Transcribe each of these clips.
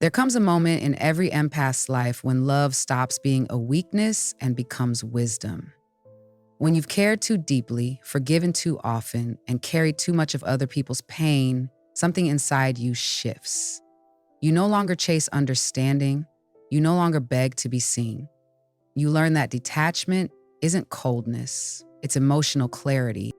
There comes a moment in every empath's life when love stops being a weakness and becomes wisdom. When you've cared too deeply, forgiven too often, and carried too much of other people's pain, something inside you shifts. You no longer chase understanding. You no longer beg to be seen. You learn that detachment isn't coldness, it's emotional clarity.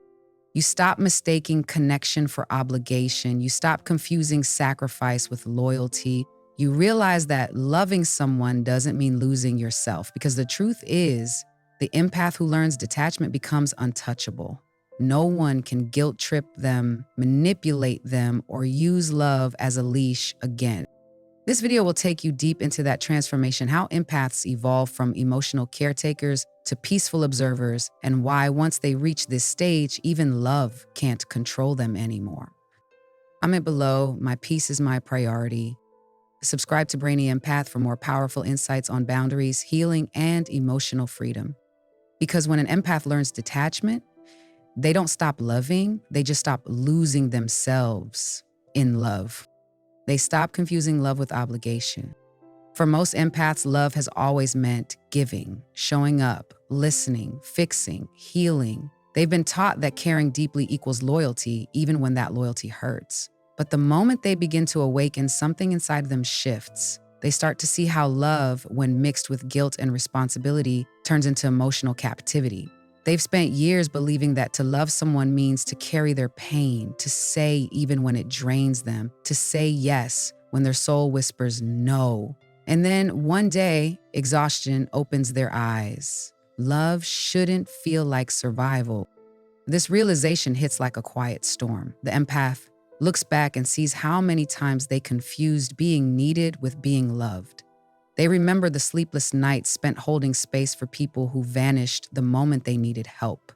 You stop mistaking connection for obligation. You stop confusing sacrifice with loyalty. You realize that loving someone doesn't mean losing yourself, because the truth is, the empath who learns detachment becomes untouchable. No one can guilt trip them, manipulate them, or use love as a leash again. This video will take you deep into that transformation, how empaths evolve from emotional caretakers to peaceful observers, and why once they reach this stage, even love can't control them anymore. Comment below, my peace is my priority. Subscribe to Brainy Empath for more powerful insights on boundaries, healing, and emotional freedom. Because when an empath learns detachment, they don't stop loving, they just stop losing themselves in love. They stop confusing love with obligation. For most empaths, love has always meant giving, showing up, listening, fixing, healing. They've been taught that caring deeply equals loyalty, even when that loyalty hurts. But the moment they begin to awaken, something inside them shifts. They start to see how love, when mixed with guilt and responsibility, turns into emotional captivity. They've spent years believing that to love someone means to carry their pain, to say even when it drains them, to say yes when their soul whispers no. And then one day, exhaustion opens their eyes. Love shouldn't feel like survival. This realization hits like a quiet storm. The empath looks back and sees how many times they confused being needed with being loved. They remember the sleepless nights spent holding space for people who vanished the moment they needed help.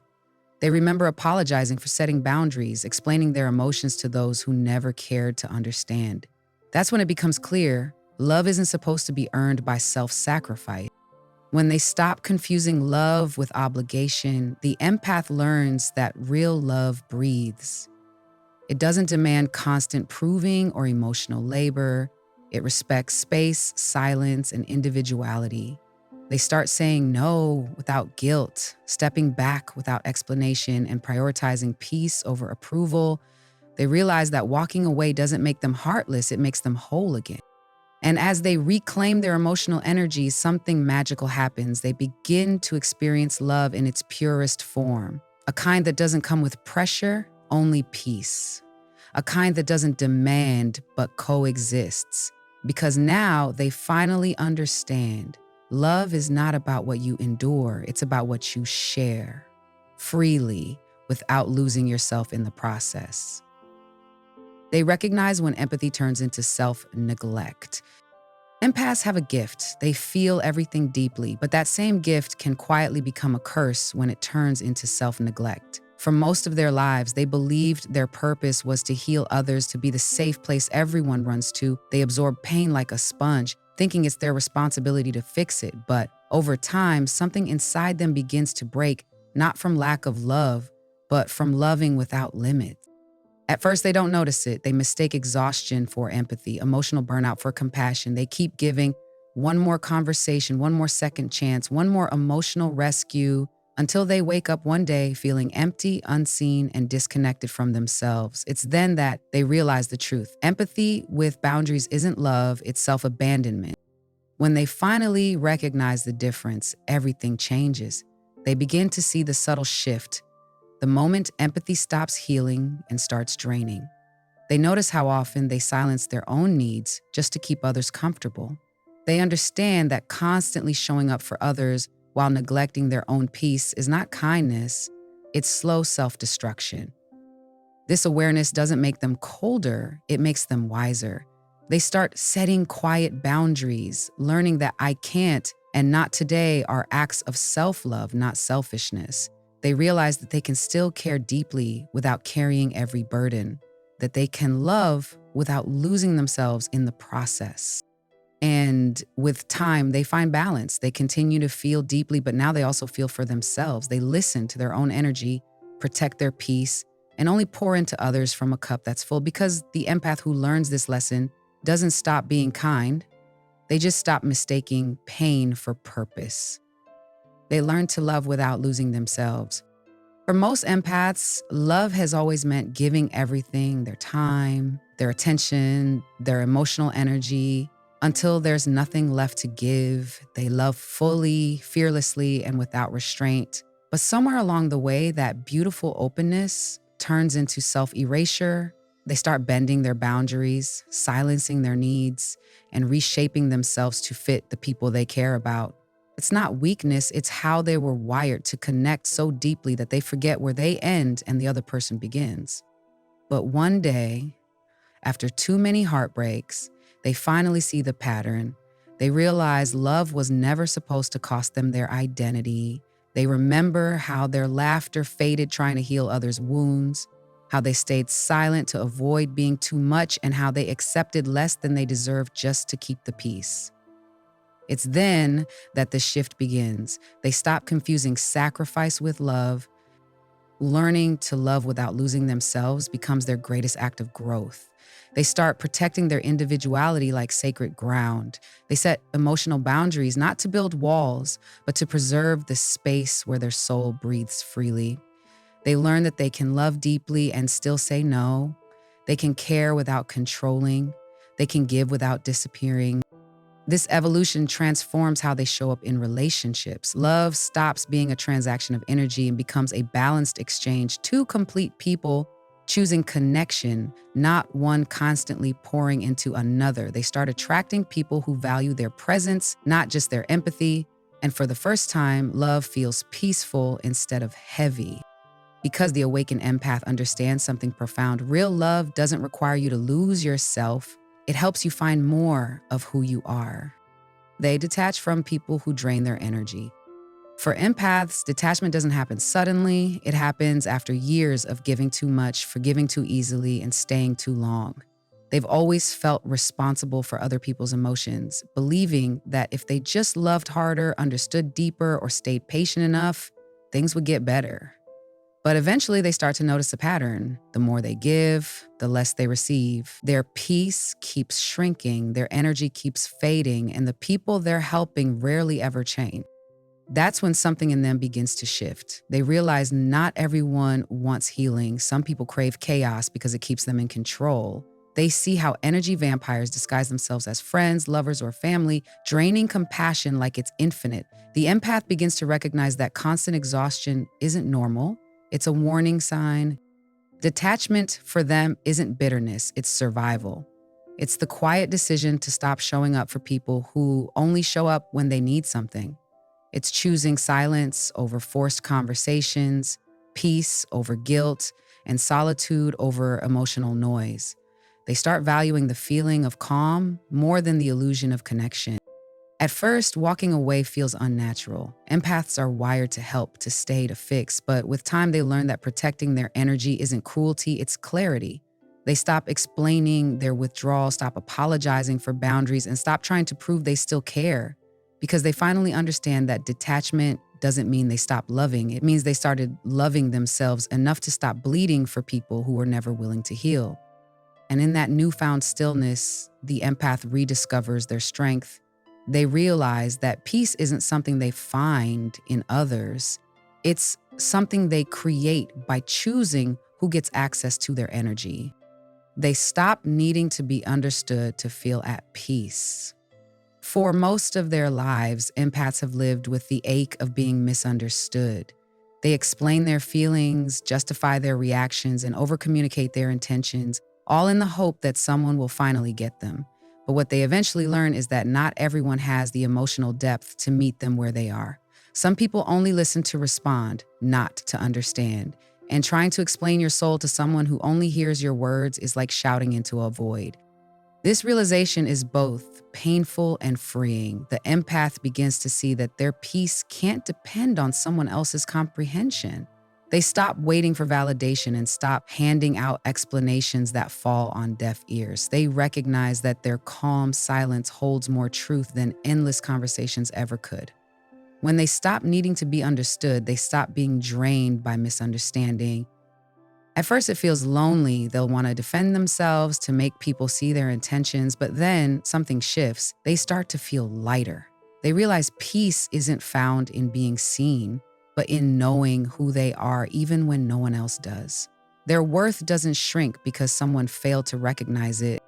They remember apologizing for setting boundaries, explaining their emotions to those who never cared to understand. That's when it becomes clear, love isn't supposed to be earned by self-sacrifice. When they stop confusing love with obligation, the empath learns that real love breathes. It doesn't demand constant proving or emotional labor. It respects space, silence, and individuality. They start saying no without guilt, stepping back without explanation, and prioritizing peace over approval. They realize that walking away doesn't make them heartless, it makes them whole again. And as they reclaim their emotional energy, something magical happens. They begin to experience love in its purest form, a kind that doesn't come with pressure, only peace. A kind that doesn't demand but coexists. Because now they finally understand love is not about what you endure, it's about what you share freely without losing yourself in the process. They recognize when empathy turns into self-neglect. Empaths have a gift. They feel everything deeply, but that same gift can quietly become a curse when it turns into self-neglect. For most of their lives, they believed their purpose was to heal others, to be the safe place everyone runs to. They absorb pain like a sponge, thinking it's their responsibility to fix it. But over time, something inside them begins to break, not from lack of love, but from loving without limit. At first, they don't notice it. They mistake exhaustion for empathy, emotional burnout for compassion. They keep giving one more conversation, one more second chance, one more emotional rescue, until they wake up one day feeling empty, unseen, and disconnected from themselves. It's then that they realize the truth. Empathy with boundaries isn't love, it's self-abandonment. When they finally recognize the difference, everything changes. They begin to see the subtle shift. The moment empathy stops healing and starts draining. They notice how often they silence their own needs just to keep others comfortable. They understand that constantly showing up for others while neglecting their own peace is not kindness, it's slow self-destruction. This awareness doesn't make them colder, it makes them wiser. They start setting quiet boundaries, learning that I can't and not today are acts of self-love, not selfishness. They realize that they can still care deeply without carrying every burden, that they can love without losing themselves in the process. And with time, they find balance. They continue to feel deeply, but now they also feel for themselves. They listen to their own energy, protect their peace, and only pour into others from a cup that's full, because the empath who learns this lesson doesn't stop being kind. They just stop mistaking pain for purpose. They learn to love without losing themselves. For most empaths, love has always meant giving everything, their time, their attention, their emotional energy. Until there's nothing left to give, they love fully, fearlessly, and without restraint. But somewhere along the way, that beautiful openness turns into self-erasure. They start bending their boundaries, silencing their needs, and reshaping themselves to fit the people they care about. It's not weakness, it's how they were wired to connect so deeply that they forget where they end and the other person begins. But one day, after too many heartbreaks, they finally see the pattern. They realize love was never supposed to cost them their identity. They remember how their laughter faded trying to heal others' wounds, how they stayed silent to avoid being too much, and how they accepted less than they deserved just to keep the peace. It's then that the shift begins. They stop confusing sacrifice with love. Learning to love without losing themselves becomes their greatest act of growth. They start protecting their individuality like sacred ground. They set emotional boundaries, not to build walls, but to preserve the space where their soul breathes freely. They learn that they can love deeply and still say no. They can care without controlling. They can give without disappearing. This evolution transforms how they show up in relationships. Love stops being a transaction of energy and becomes a balanced exchange. Two complete people choosing connection, not one constantly pouring into another. They start attracting people who value their presence, not just their empathy. And for the first time, love feels peaceful instead of heavy. Because the awakened empath understands something profound, real love doesn't require you to lose yourself. It helps you find more of who you are. They detach from people who drain their energy. For empaths, detachment doesn't happen suddenly. It happens after years of giving too much, forgiving too easily, and staying too long. They've always felt responsible for other people's emotions, believing that if they just loved harder, understood deeper, or stayed patient enough, things would get better. But eventually they start to notice a pattern. The more they give, the less they receive. Their peace keeps shrinking, their energy keeps fading, and the people they're helping rarely ever change. That's when something in them begins to shift. They realize not everyone wants healing. Some people crave chaos because it keeps them in control. They see how energy vampires disguise themselves as friends, lovers, or family, draining compassion like it's infinite. The empath begins to recognize that constant exhaustion isn't normal. It's a warning sign. Detachment for them isn't bitterness, it's survival. It's the quiet decision to stop showing up for people who only show up when they need something. It's choosing silence over forced conversations, peace over guilt, and solitude over emotional noise. They start valuing the feeling of calm more than the illusion of connection. At first, walking away feels unnatural. Empaths are wired to help, to stay, to fix, but with time they learn that protecting their energy isn't cruelty, it's clarity. They stop explaining their withdrawal, stop apologizing for boundaries, and stop trying to prove they still care. Because they finally understand that detachment doesn't mean they stopped loving. It means they started loving themselves enough to stop bleeding for people who were never willing to heal. And in that newfound stillness, the empath rediscovers their strength. They realize that peace isn't something they find in others. It's something they create by choosing who gets access to their energy. They stop needing to be understood to feel at peace. For most of their lives, empaths have lived with the ache of being misunderstood. They explain their feelings, justify their reactions, and overcommunicate their intentions, all in the hope that someone will finally get them. But what they eventually learn is that not everyone has the emotional depth to meet them where they are. Some people only listen to respond, not to understand. And trying to explain your soul to someone who only hears your words is like shouting into a void. This realization is both painful and freeing. The empath begins to see that their peace can't depend on someone else's comprehension. They stop waiting for validation and stop handing out explanations that fall on deaf ears. They recognize that their calm silence holds more truth than endless conversations ever could. When they stop needing to be understood, they stop being drained by misunderstanding. At first, it feels lonely. They'll want to defend themselves to make people see their intentions, but then something shifts. They start to feel lighter. They realize peace isn't found in being seen, but in knowing who they are, even when no one else does. Their worth doesn't shrink because someone failed to recognize it.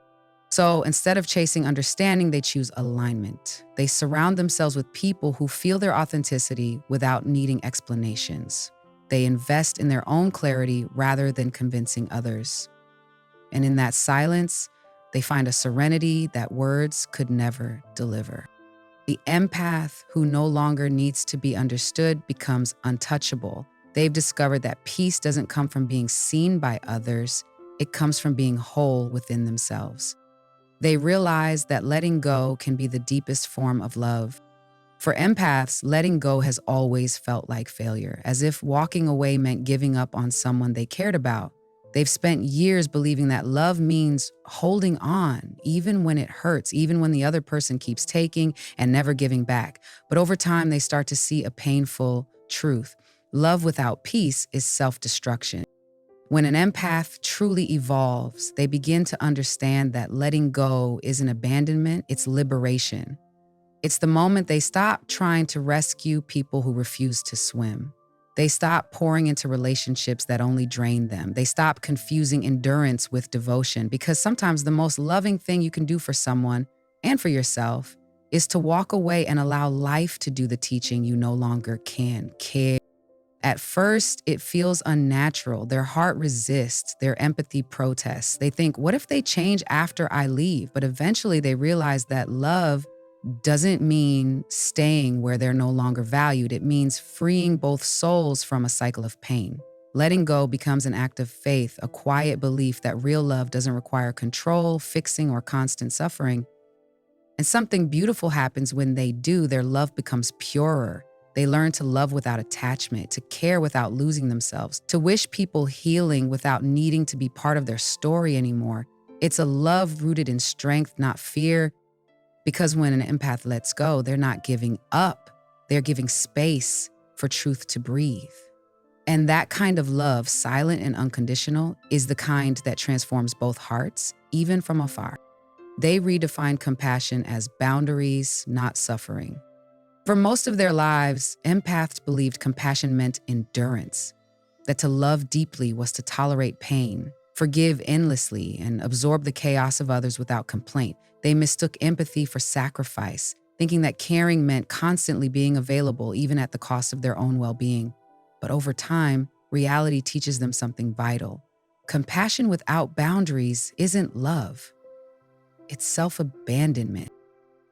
So instead of chasing understanding, they choose alignment. They surround themselves with people who feel their authenticity without needing explanations. They invest in their own clarity rather than convincing others. And in that silence, they find a serenity that words could never deliver. The empath who no longer needs to be understood becomes untouchable. They've discovered that peace doesn't come from being seen by others, it comes from being whole within themselves. They realize that letting go can be the deepest form of love. For empaths, letting go has always felt like failure, as if walking away meant giving up on someone they cared about. They've spent years believing that love means holding on, even when it hurts, even when the other person keeps taking and never giving back. But over time, they start to see a painful truth. Love without peace is self-destruction. When an empath truly evolves, they begin to understand that letting go isn't abandonment, it's liberation. It's the moment they stop trying to rescue people who refuse to swim. They stop pouring into relationships that only drain them. They stop confusing endurance with devotion, because sometimes the most loving thing you can do for someone and for yourself is to walk away and allow life to do the teaching you no longer can. At first, it feels unnatural. Their heart resists, their empathy protests. They think, what if they change after I leave? But eventually they realize that love doesn't mean staying where they're no longer valued. It means freeing both souls from a cycle of pain. Letting go becomes an act of faith, a quiet belief that real love doesn't require control, fixing, or constant suffering. And something beautiful happens when they do. Their love becomes purer. They learn to love without attachment, to care without losing themselves, to wish people healing without needing to be part of their story anymore. It's a love rooted in strength, not fear. Because when an empath lets go, they're not giving up. They're giving space for truth to breathe. And that kind of love, silent and unconditional, is the kind that transforms both hearts, even from afar. They redefine compassion as boundaries, not suffering. For most of their lives, empaths believed compassion meant endurance, that to love deeply was to tolerate pain, forgive endlessly, and absorb the chaos of others without complaint. They mistook empathy for sacrifice, thinking that caring meant constantly being available, even at the cost of their own well-being. But over time, reality teaches them something vital. Compassion without boundaries isn't love. It's self-abandonment.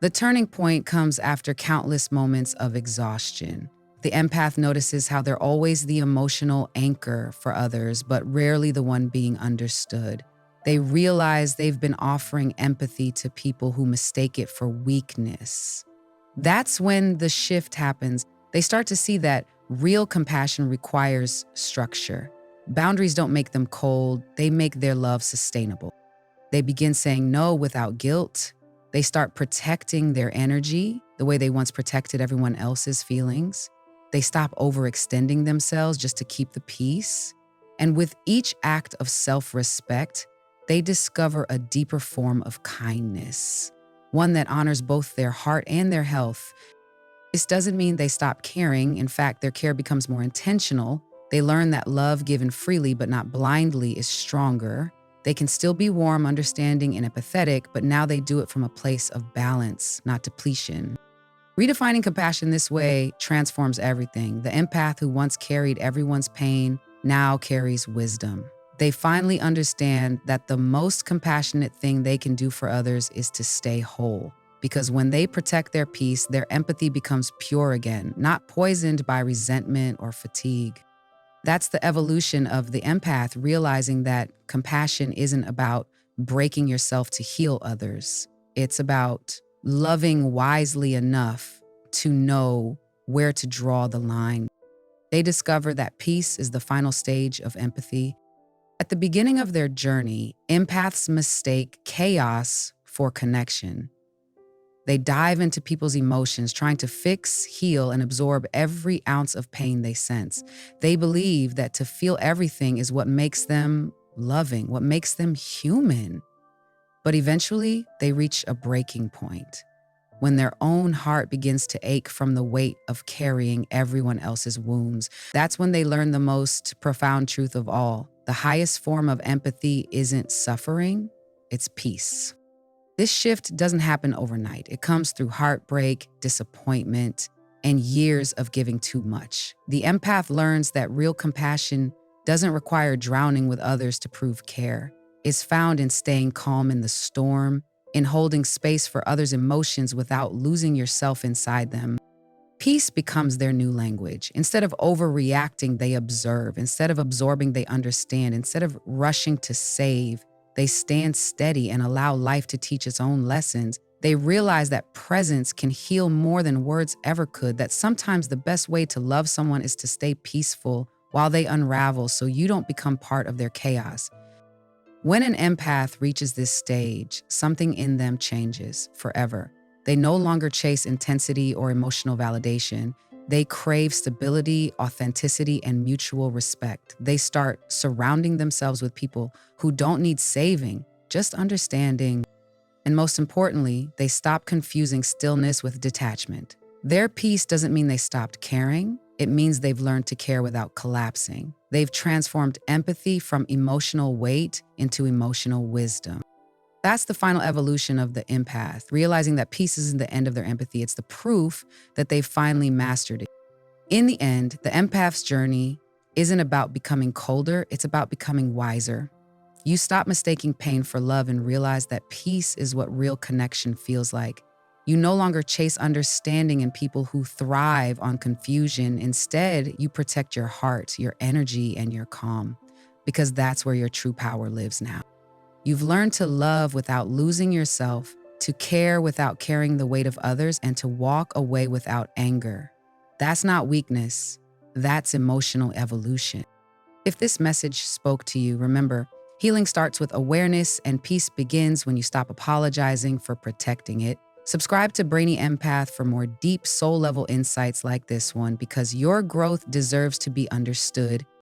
The turning point comes after countless moments of exhaustion. The empath notices how they're always the emotional anchor for others, but rarely the one being understood. They realize they've been offering empathy to people who mistake it for weakness. That's when the shift happens. They start to see that real compassion requires structure. Boundaries don't make them cold, they make their love sustainable. They begin saying no without guilt. They start protecting their energy the way they once protected everyone else's feelings. They stop overextending themselves just to keep the peace. And with each act of self-respect, they discover a deeper form of kindness, one that honors both their heart and their health. This doesn't mean they stop caring. In fact, their care becomes more intentional. They learn that love given freely but not blindly is stronger. They can still be warm, understanding, and empathetic, but now they do it from a place of balance, not depletion. Redefining compassion this way transforms everything. The empath who once carried everyone's pain now carries wisdom. They finally understand that the most compassionate thing they can do for others is to stay whole. Because when they protect their peace, their empathy becomes pure again, not poisoned by resentment or fatigue. That's the evolution of the empath, realizing that compassion isn't about breaking yourself to heal others. It's about loving wisely enough to know where to draw the line. They discover that peace is the final stage of empathy. At the beginning of their journey, empaths mistake chaos for connection. They dive into people's emotions, trying to fix, heal, and absorb every ounce of pain they sense. They believe that to feel everything is what makes them loving, what makes them human. But eventually, they reach a breaking point when their own heart begins to ache from the weight of carrying everyone else's wounds. That's when they learn the most profound truth of all. The highest form of empathy isn't suffering, it's peace. This shift doesn't happen overnight. It comes through heartbreak, disappointment, and years of giving too much. The empath learns that real compassion doesn't require drowning with others to prove care. It's found in staying calm in the storm, in holding space for others' emotions without losing yourself inside them. Peace becomes their new language. Instead of overreacting, they observe. Instead of absorbing, they understand. Instead of rushing to save, they stand steady and allow life to teach its own lessons. They realize that presence can heal more than words ever could, that sometimes the best way to love someone is to stay peaceful while they unravel so you don't become part of their chaos. When an empath reaches this stage, something in them changes forever. They no longer chase intensity or emotional validation. They crave stability, authenticity, and mutual respect. They start surrounding themselves with people who don't need saving, just understanding. And most importantly, they stop confusing stillness with detachment. Their peace doesn't mean they stopped caring. It means they've learned to care without collapsing. They've transformed empathy from emotional weight into emotional wisdom. That's the final evolution of the empath, realizing that peace isn't the end of their empathy. It's the proof that they've finally mastered it. In the end, the empath's journey isn't about becoming colder, it's about becoming wiser. You stop mistaking pain for love and realize that peace is what real connection feels like. You no longer chase understanding in people who thrive on confusion. Instead, you protect your heart, your energy, and your calm, because that's where your true power lives now. You've learned to love without losing yourself, to care without carrying the weight of others, and to walk away without anger. That's not weakness, that's emotional evolution. If this message spoke to you, remember, healing starts with awareness and peace begins when you stop apologizing for protecting it. Subscribe to Brainy Empath for more deep soul-level insights like this one, because your growth deserves to be understood